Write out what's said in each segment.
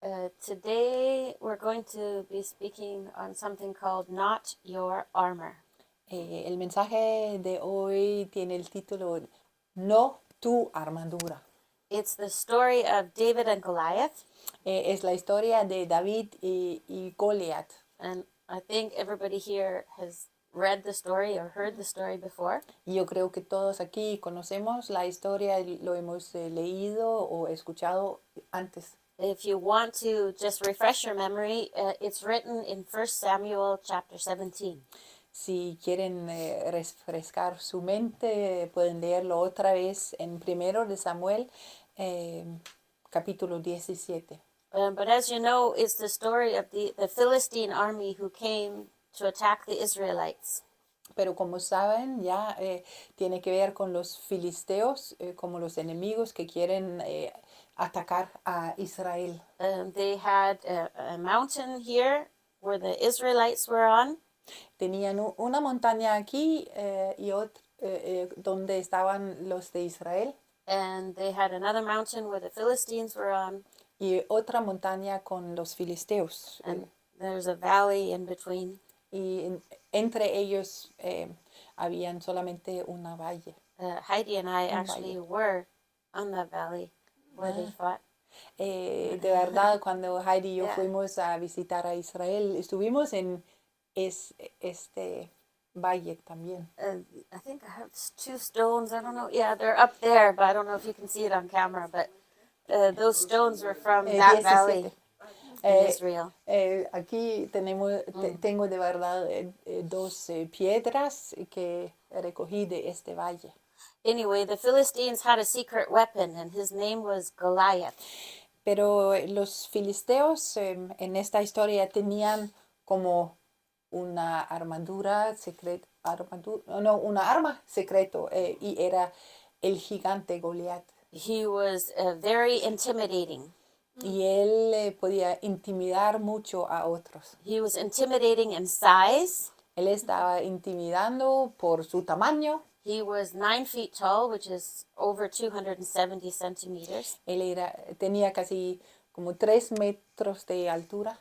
Today we're going to be speaking on something called Not Your Armor. El mensaje de hoy tiene el título No tu armadura. It's the story of David and Goliath, Es la historia de David y Goliat. and I think everybody here has read the story or heard the story before. Y yo creo que todos aquí conocemos la historia, lo hemos leído o escuchado antes. If you want to just refresh your memory, it's written in 1 Samuel chapter 17. Si quieren refrescar su mente, pueden leerlo otra vez en 1 de Samuel, capítulo 17. But as you know, it's the story of the Philistine army who came to attack the Israelites. Pero como saben, ya tiene que ver con los filisteos, como los enemigos que quieren atacar a Israel. They had a mountain here where the Israelites were on. Tenían una montaña aquí y otra donde estaban los de Israel. And they had another mountain where the Philistines were on. Y otra montaña con los filisteos. And there's a valley in between. Y entre ellos habían solamente una valle. Heidi and I actually were on that valley where they fought. De verdad, cuando Heidi y yo fuimos a visitar a Israel, estuvimos en este valle también. I think I have 2 stones. I don't know. Yeah, they're up there, but I don't know if you can see it on camera. But those stones were from that 17. valley in Israel. Aquí tengo de verdad 2 piedras que recogí de este valle. Anyway, the Philistines had a secret weapon, and his name was Goliath. Pero los filisteos en esta historia tenían como una armadura secreta, una arma secreto y era el gigante Goliat. He was very intimidating. Y él podía intimidar mucho a otros. He was intimidating in size. Él estaba intimidando por su tamaño. He was 9 feet tall, which is over 270 centimeters. Él tenía casi como 3 metros de altura.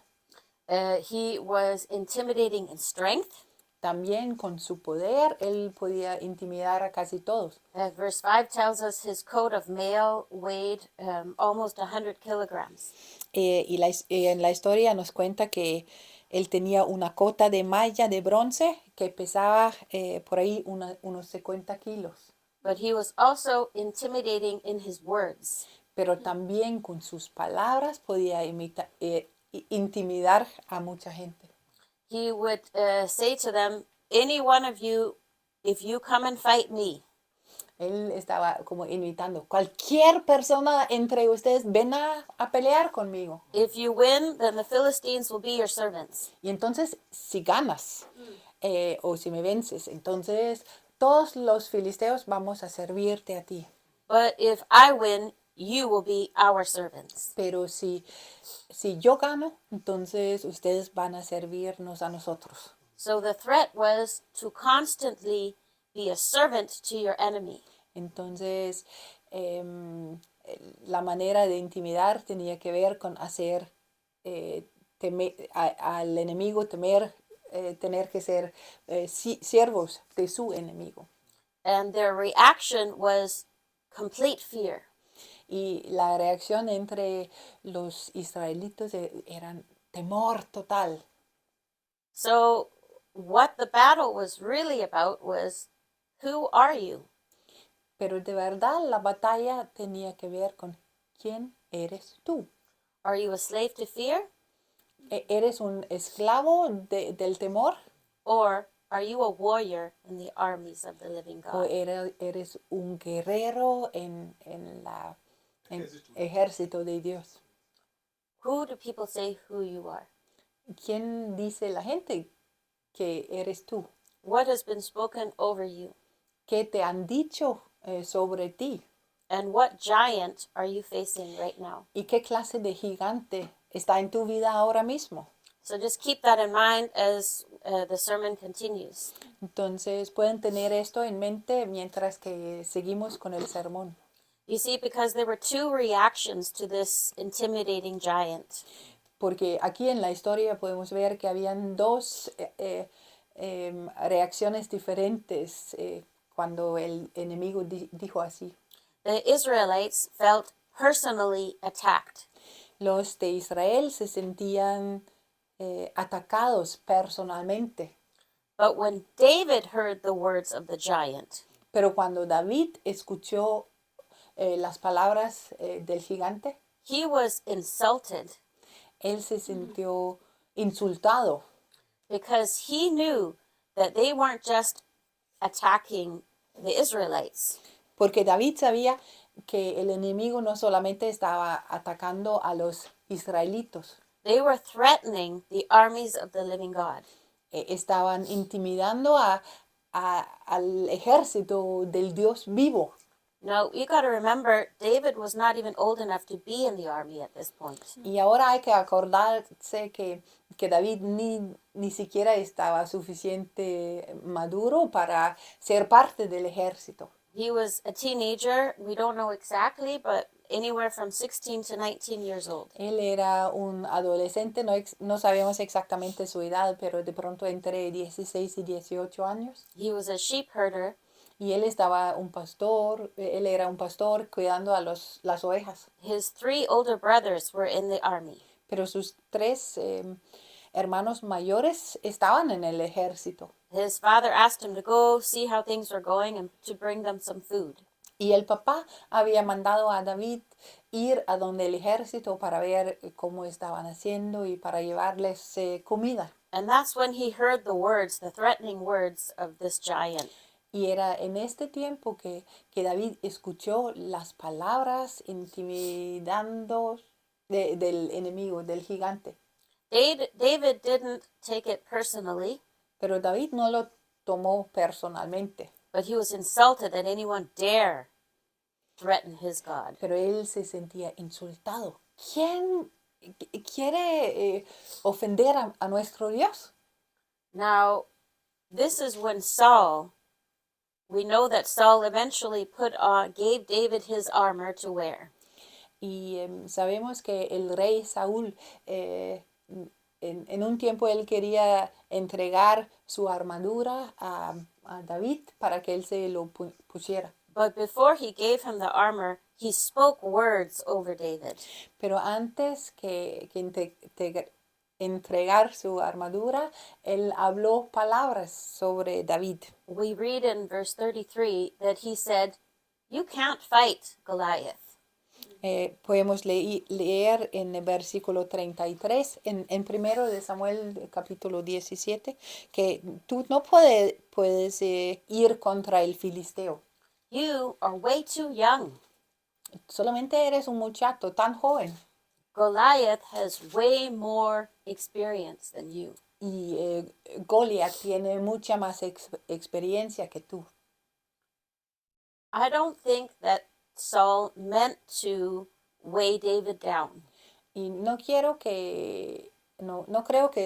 He was intimidating in strength. También con su poder, él podía intimidar a casi todos. Verse 5 tells us his coat of mail weighed almost 100 kilograms. En la historia nos cuenta que él tenía una cota de malla de bronce que pesaba por ahí unos 50 kilos. But he was also intimidating in his words. Pero también con sus palabras podía intimidar a mucha gente. He would say to them, any one of you, if you come and fight me. Él estaba como invitando, cualquier persona entre ustedes, ven a pelear conmigo. If you win, then the Philistines will be your servants. Y entonces, si ganas o si me vences, entonces todos los filisteos vamos a servirte a ti. But if I win, you will be our servants. Pero si yo gano, entonces ustedes van a servirnos a nosotros. So the threat was to constantly be a servant to your enemy. Entonces, la manera de intimidar tenía que ver con hacer al enemigo tener que ser siervos de su enemigo. And their reaction was complete fear. Y la reacción entre los israelitas eran temor total. So what the battle was really about was, who are you? Pero de verdad la batalla tenía que ver con quién eres tú. Are you a slave to fear? ¿Eres un esclavo del temor? Or are you a warrior in the armies of the living God? ¿O eres un guerrero en ejército de Dios? Who do people say who you are? ¿Quién dice la gente que eres tú? What has been spoken over you? ¿Qué te han dicho sobre ti? And what giant are you facing right now? ¿Y qué clase de gigante está en tu vida ahora mismo? So just keep that in mind as the sermon continues. Entonces pueden tener esto en mente mientras que seguimos con el sermón. You see, because there were two reactions to this intimidating giant. Porque aquí en la historia podemos ver que habían dos reacciones diferentes cuando el enemigo dijo así. The Israelites felt personally attacked. Los de Israel se sentían atacados personalmente. But when David heard the words of the giant, Pero cuando David escuchó las palabras del gigante, he was insulted él se sintió insultado because he knew that they weren't just attacking the Israelites. porque David sabía que el enemigo no solamente estaba atacando a los israelitos, They were threatening the armies of the living God. estaban intimidando al ejército del Dios vivo. Now, you got to remember, David was not even old enough to be in the army at this point. Y ahora hay que acordarse que David ni siquiera estaba suficiente maduro para ser parte del ejército. He was a teenager, we don't know exactly, but anywhere from 16 to 19 years old. Él era un adolescente, no sabemos exactamente su edad, pero de pronto entre 16 y 18 años. He was a sheep herder. Y él era un pastor cuidando a las ovejas. His three older brothers were in the army. Pero sus tres hermanos mayores estaban en el ejército. His father asked him to go see how things were going and to bring them some food. Y el papá había mandado a David ir a donde el ejército para ver cómo estaban haciendo y para llevarles comida. And that's when he heard the words, the threatening words of this giant. Y era en este tiempo que David escuchó las palabras intimidando del enemigo, del gigante. David didn't take it personally, Pero David no lo tomó personalmente. but he was insulted that anyone dare threaten his God. Pero él se sentía insultado. ¿Quién quiere ofender a nuestro Dios? Now, this is when Saul, we know that Saul eventually gave David his armor to wear. Y sabemos que el rey Saúl, en un tiempo él quería entregar su armadura a David para que él se lo pusiera. But before he gave him the armor, he spoke words over David. Pero antes que entregar su armadura, él habló palabras sobre David. We read in verse 33 that he said, "You can't fight Goliath." Podemos leer en el versículo 33, en 1 de Samuel capítulo 17, que tú no puedes ir contra el filisteo. You are way too young. Solamente eres un muchacho tan joven. Goliath has way more experience than you. Y Goliat tiene mucha más experiencia que tú. I don't think that Saul meant to weigh David down. Y no creo que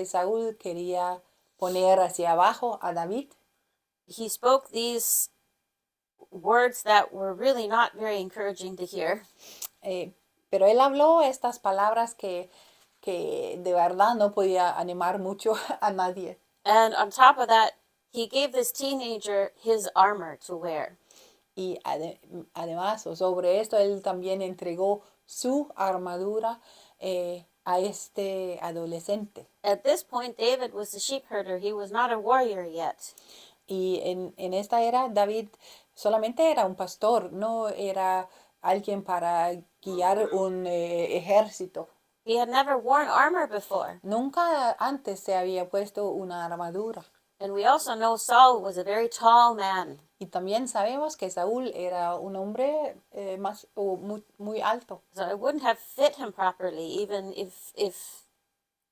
Saúl quería poner hacia abajo a David. He spoke these words that were really not very encouraging to hear. Pero él habló estas palabras que de verdad no podía animar mucho a nadie. And on top of that, he gave this teenager his armor to wear. Y además, sobre esto, él también entregó su armadura a este adolescente. At this point, David was a sheep herder. He was not a warrior yet. Y en esta era, David solamente era un pastor, no era alguien para guiar un ejército. He had never worn armor before. Nunca antes se había puesto una armadura. And we also know Saul was a very tall man. Y también sabemos que Saúl era un hombre muy alto. So it wouldn't have fit him properly, even if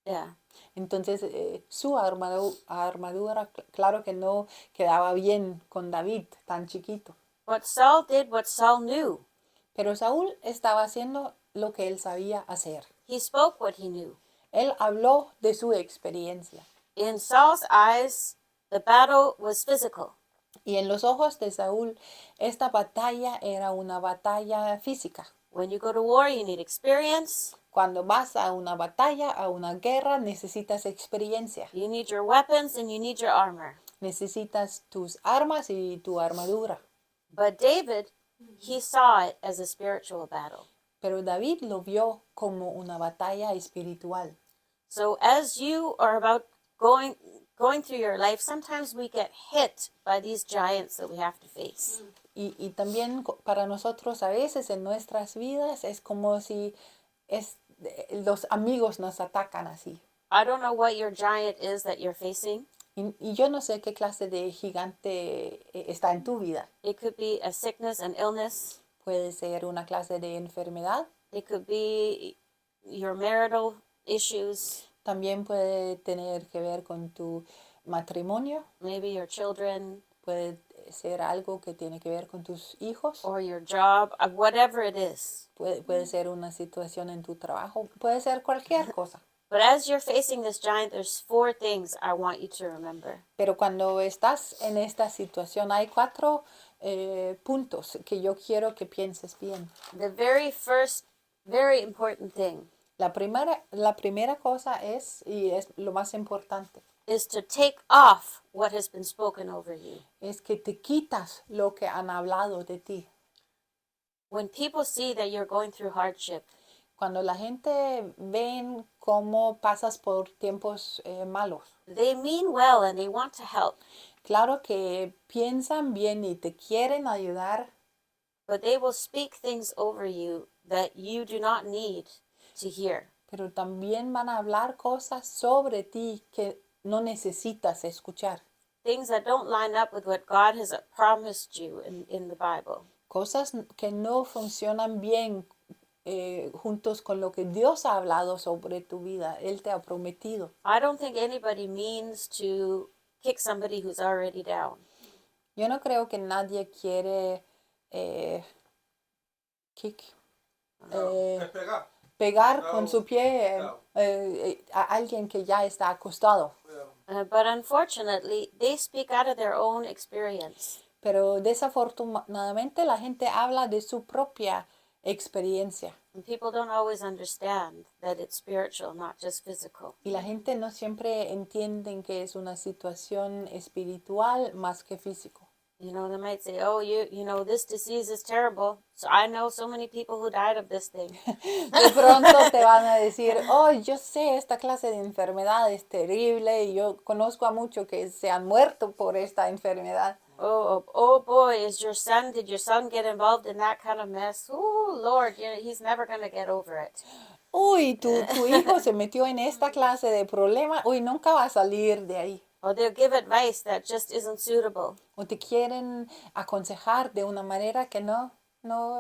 yeah. Entonces su armadura, claro que no quedaba bien con David, tan chiquito. But Saul did what Saul knew. Pero Saúl estaba haciendo lo que él sabía hacer. He spoke what he knew. Él habló de su experiencia. In Saul's eyes, the battle was physical. Y en los ojos de Saúl, esta batalla era una batalla física. When you go to war, you need experience. Cuando vas a una batalla, a una guerra, necesitas experiencia. You need your weapons and you need your armor. Necesitas tus armas y tu armadura. But David, he saw it as a spiritual battle. Pero David lo vio como una batalla espiritual. So as you are about going through your life, sometimes we get hit by these giants that we have to face. Y también para nosotros a veces en nuestras vidas es como si los amigos nos atacan así. I don't know what your giant is that you're facing. Y yo no sé qué clase de gigante está en tu vida. It could be a sickness, an illness. Puede ser una clase de enfermedad. It could be your marital issues. También puede tener que ver con tu matrimonio. Maybe your children. Puede ser algo que tiene que ver con tus hijos. Or your job, whatever it is. Puede ser una situación en tu trabajo. Puede ser cualquier cosa. But as you're facing this giant, there's 4 things I want you to remember. Pero cuando estás en esta situación, hay 4 puntos que yo quiero que pienses bien. The very first, very important thing La primera cosa es, y es lo más importante, is to take off what has been spoken over you. es que te quitas lo que han hablado de ti. When people see that you're going through hardship, Cuando la gente ven cómo pasas por tiempos malos, they mean well and they want to help, claro que piensan bien y te quieren ayudar, but they will speak things over you that you do not need to hear. pero también van a hablar cosas sobre ti que no necesitas escuchar. Things that don't line up with what God has promised you in the Bible. Cosas que no funcionan bien juntos con lo que Dios ha hablado sobre tu vida. Él te ha prometido. I don't think anybody means to kick somebody who's already down. Yo no creo que nadie quiere pegar con su pie a alguien que ya está acostado. But unfortunately, they speak out of their own experience. Pero desafortunadamente la gente habla de su propia experiencia. And people don't always understand that it's spiritual, not just physical. Y la gente no siempre entiende que es una situación espiritual más que físico. You know, they might say, oh, you know, this disease is terrible. So I know so many people who died of this thing. De pronto te van a decir, oh, yo sé, esta clase de enfermedad es terrible y yo conozco a muchos que se han muerto por esta enfermedad. Oh boy, did your son get involved in that kind of mess? Oh, Lord, he's never going to get over it. Uy, tu hijo se metió en esta clase de problema. Uy, nunca va a salir de ahí. Or they'll give advice that just isn't suitable. O te quieren aconsejar de una manera que no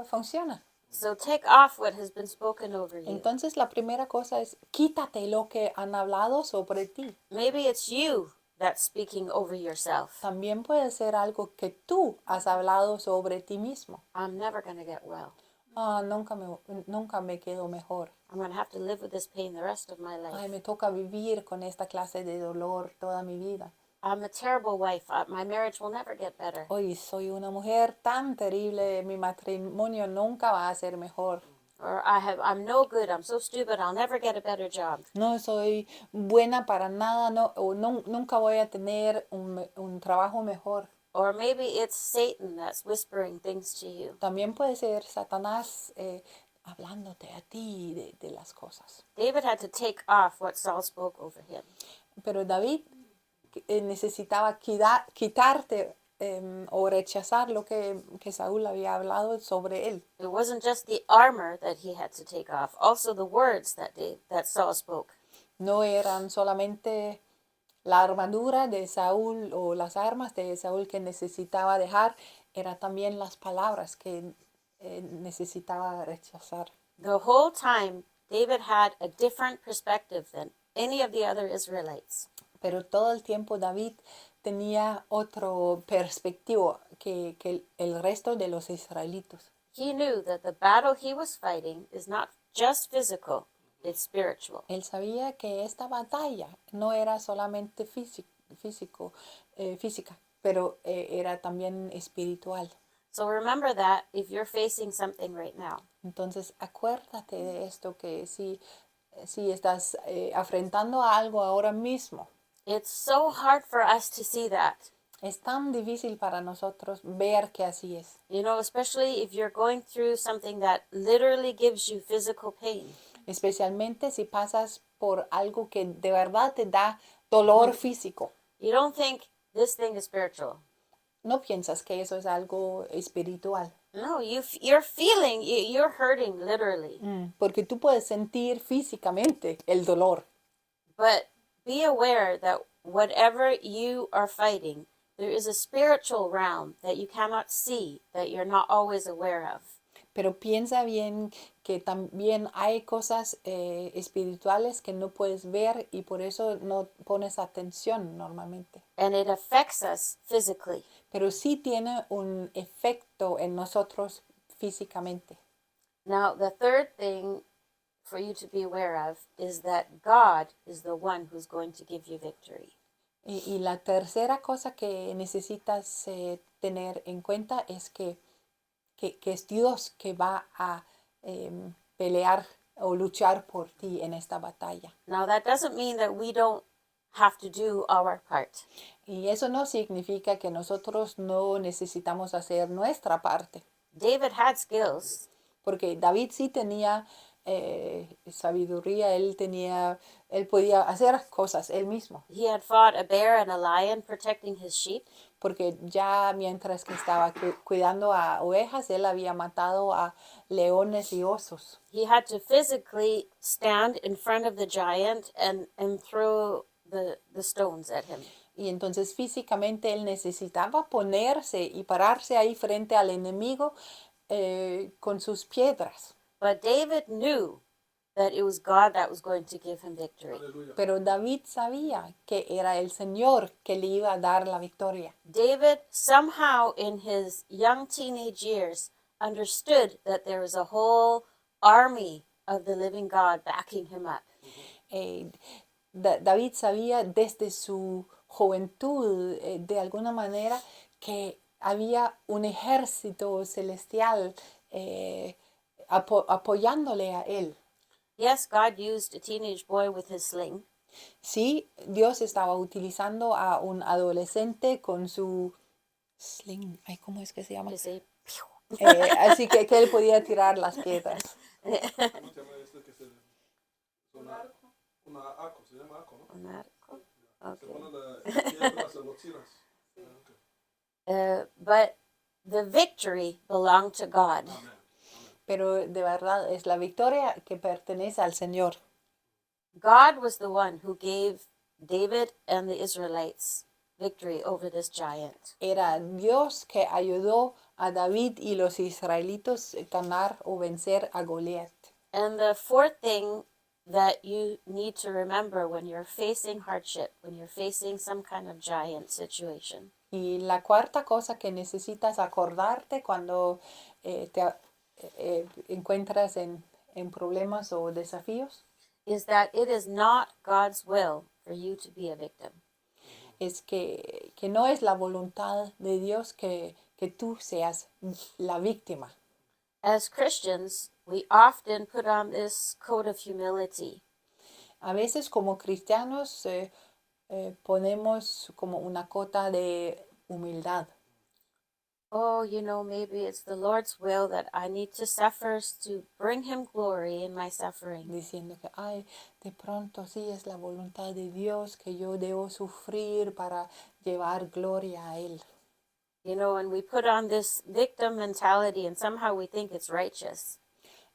funciona. So take off what has been spoken over you. Entonces la primera cosa es quítate lo que han hablado sobre ti. Maybe it's you that's speaking over yourself. También puede ser algo que tú has hablado sobre ti mismo. I'm never going to get well. Nunca me quedo mejor. I'm going to have to live with this pain the rest of my life. Ay, me toca vivir con esta clase de dolor toda mi vida. I'm a terrible wife. My marriage will never get better. Hoy soy una mujer tan terrible, mi matrimonio nunca va a ser mejor. Or I'm no good. I'm so stupid. I'll never get a better job. No soy buena para nada, nunca voy a tener un trabajo mejor. Or maybe it's Satan that's whispering things to you. También puede ser Satanás hablándote a ti de las cosas. David had to take off what Saul spoke over him. Pero David necesitaba quitarte o rechazar lo que Saúl había hablado sobre él. It wasn't just the armor that he had to take off, also the words that Saul spoke. No eran solamente la armadura de Saúl o las armas de Saúl que necesitaba dejar, eran también las palabras que necesitaba rechazar. The whole time, David had a different perspective than any of the other Israelites. Pero todo el tiempo David tenía otro perspectiva que el resto de los israelitos. He knew that the battle he was fighting is not just physical, it's spiritual. Él sabía que esta batalla no era solamente física, pero era también espiritual. So remember that if you're facing something right now. Entonces acuérdate de esto, que si estás afrontando algo ahora mismo, It's so hard for us to see that. es tan difícil para nosotros ver que así es. You know, especially if you're going through something that literally gives you physical pain. Especialmente si pasas por algo que de verdad te da dolor físico. You don't think this thing is spiritual. No piensas que eso es algo espiritual. No, you're feeling, you're hurting literally. Porque tú puedes sentir físicamente el dolor. But be aware that whatever you are fighting, there is a spiritual realm that you cannot see, that you're not always aware of. Pero piensa bien que también hay cosas espirituales que no puedes ver y por eso no pones atención normalmente. And it affects us physically. Pero sí tiene un efecto en nosotros físicamente. Now, the third thing for you to be aware of is that God is the one who's going to give you victory. Y la tercera cosa que necesitas tener en cuenta es que es Dios que va a pelear o luchar por ti en esta batalla. Now, that doesn't mean that we don't have to do our part. Y eso no significa que nosotros no necesitamos hacer nuestra parte. David had skills. Porque David sí tenía sabiduría, él podía hacer cosas él mismo. He had fought a bear and a lion protecting his sheep. Porque ya mientras que estaba cuidando a ovejas, él había matado a leones y osos. He had to physically stand in front of the giant and throw the stones at him. Y entonces físicamente él necesitaba ponerse y pararse ahí frente al enemigo con sus piedras. But David knew that it was God that was going to give him victory. Pero David sabía que era el Señor que le iba a dar la victoria. David somehow in his young teenage years understood that there was a whole army of the living God backing him up. David sabía desde su juventud, de alguna manera, que había un ejército celestial apoyándole a él. Yes, God used a teenage boy with his sling. Sí, Dios estaba utilizando a un adolescente con su sling. Ay, ¿cómo es que se llama? Say, Así que él podía tirar las piedras. Un arco, se llama arco, ¿no? Un arco? Se Okay. pone la piedra, se lo tiras. But the victory belonged to God. Amén. Pero de verdad es la victoria que pertenece al Señor. God was the one who gave David and the Israelites victory over this giant. Era Dios que ayudó a David y los israelitos a ganar o vencer a Goliat. And the fourth thing that you need to remember when you're facing hardship, when you're facing some kind of giant situation, Y la cuarta cosa que necesitas acordarte cuando te encuentras en problemas o desafíos is that it is not God's will for you to be a victim. es que no es la voluntad de Dios que tú seas la víctima. As Christians, we often put on this coat of humility. A veces como cristianos ponemos como una cota de humildad. Oh, you know, maybe it's the Lord's will that I need to suffer to bring him glory in my suffering. Diciendo que, ay, de pronto sí es la voluntad de Dios que yo debo sufrir para llevar gloria a Él. You know, and we put on this victim mentality and somehow we think it's righteous.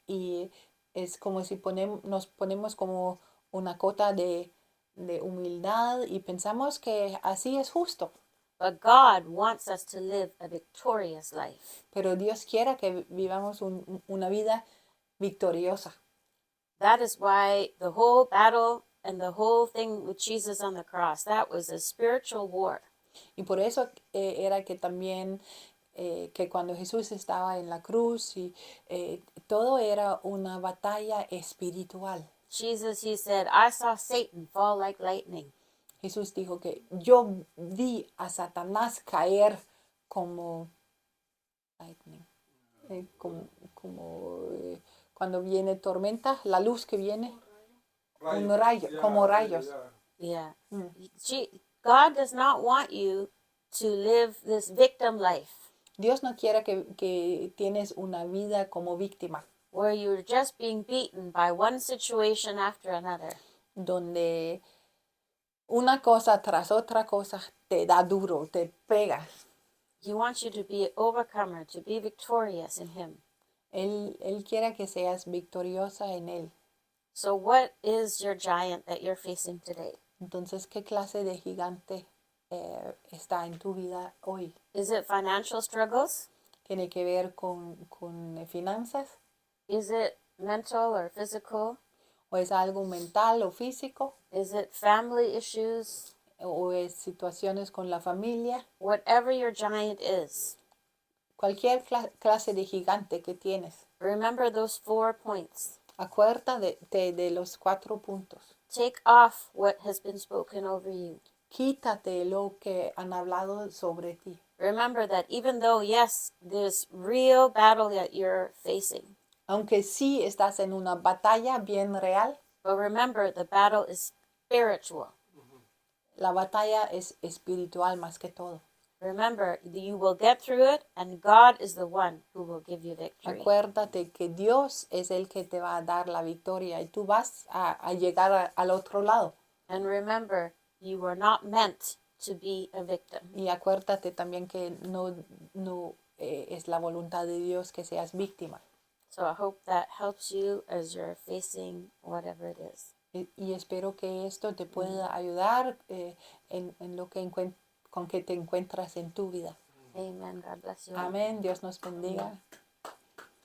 Y es como si nos ponemos como una cota de humildad y pensamos que así es justo. But God wants us to live a victorious life. Pero Dios quiere que vivamos una vida victoriosa. That is why the whole battle and the whole thing with Jesus on the cross, that was a spiritual war. Y por eso era que también que cuando Jesús estaba en la cruz y todo era una batalla espiritual. Jesus, he said, I saw Satan fall like lightning. Jesús dijo que yo vi a Satanás caer como lightning, cuando viene tormenta, la luz que viene, un rayo, Yeah, como rayo, rayos. yeah. Yeah. God does not want you to live this victim life Dios no quiere que tienes una vida como víctima, where you're just being beaten by one situation after another. donde una cosa tras otra cosa te da duro, te pegas. He wants you to be an overcomer, to be victorious in Him. Él quiere que seas victoriosa en Él. So, what is your giant that you're facing today? Entonces, ¿qué clase de gigante está en tu vida hoy? Is it financial struggles? ¿Tiene que ver con finanzas? Is it mental or physical? ¿O es algo mental o físico? Is it family issues? ¿O es situaciones con la familia? Whatever your giant is, Cualquier clase de gigante que tienes. remember those 4 points. Acuérdate de los 4 puntos. Take off what has been spoken over you. Quítate lo que han hablado sobre ti. Remember that even though, yes, there's real battle that you're facing, Aunque sí estás en una batalla bien real, but remember the battle is spiritual. la batalla es espiritual más que todo. Remember, you will get through it, and God is the one who will give you victory. Acuérdate que Dios es el que te va a dar la victoria y tú vas a llegar al otro lado. And remember, you were not meant to be a victim. Y acuérdate también que no es la voluntad de Dios que seas víctima. So I hope that helps you as you're facing whatever it is. Y espero que esto te pueda ayudar en lo que con que te encuentras en tu vida. Amen. God bless you. Amén. Dios nos bendiga.